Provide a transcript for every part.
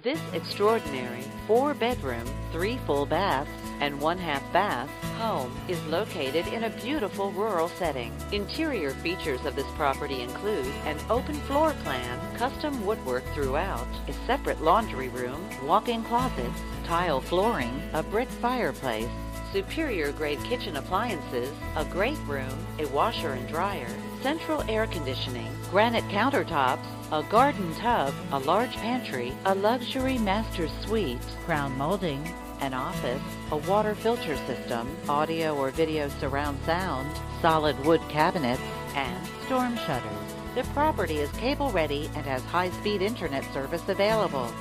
This extraordinary 4-bedroom, 3 full baths, and 1/2 bath home is located in a beautiful rural setting. Interior features of this property include an open floor plan, custom woodwork throughout, a separate laundry room, walk-in closets, tile flooring, a brick fireplace, superior grade kitchen appliances, a great room, a washer and dryer, central air conditioning, granite countertops, a garden tub, a large pantry, a luxury master's suite, crown molding, an office, a water filter system, audio or video surround sound, solid wood cabinets, and storm shutters. The property is cable ready and has high-speed internet service available.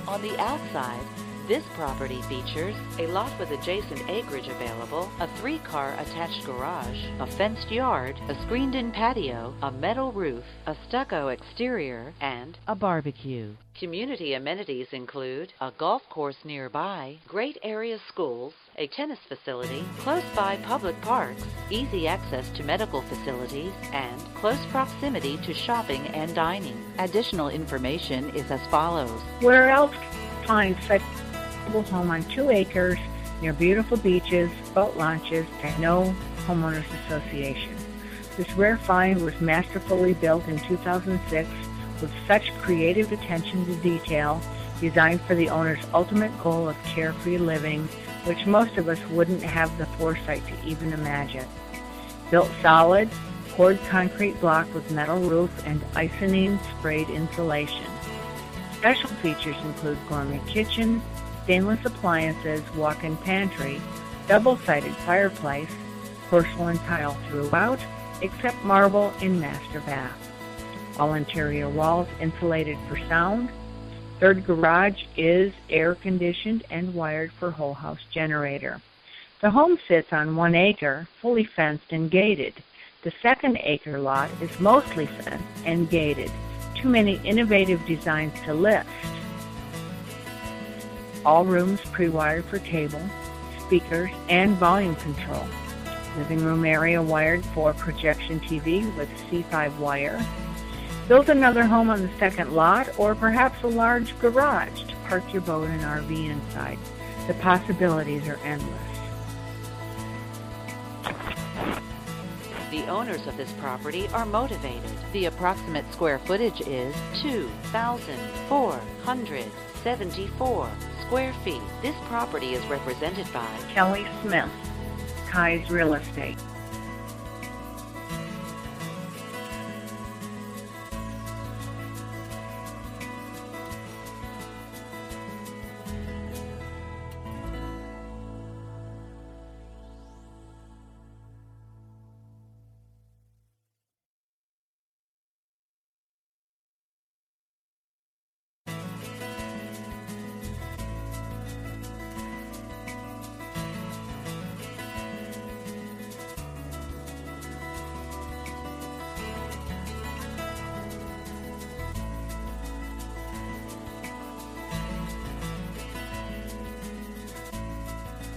On the outside, this property features a lot with adjacent acreage available, a 3-car attached garage, a fenced yard, a screened-in patio, a metal roof, a stucco exterior, and a barbecue. Community amenities include a golf course nearby, great area schools, a tennis facility, close by public parks, easy access to medical facilities, and close proximity to shopping and dining. Additional information is as follows. Where else find such a home on 2 acres near beautiful beaches, boat launches, and no homeowners association? This rare find was masterfully built in 2006 with such creative attention to detail, designed for the owner's ultimate goal of carefree living, which most of us wouldn't have the foresight to even imagine. Built solid, poured concrete block with metal roof and Icynene sprayed insulation. Special features include gourmet kitchen, stainless appliances, walk-in pantry, double-sided fireplace, porcelain tile throughout, except marble in master bath. All interior walls insulated for sound. 3rd garage is air-conditioned and wired for whole house generator. The home sits on 1 acre, fully fenced and gated. The 2nd acre lot is mostly fenced and gated. Too many innovative designs to list. All rooms pre-wired for cable, speakers, and volume control. Living room area wired for projection TV with C5 wire. Build another home on the 2nd lot, or perhaps a large garage to park your boat and RV inside. The possibilities are endless. The owners of this property are motivated. The approximate square footage is 2,474 square feet. This property is represented by Kelly Smith, Kai's Real Estate.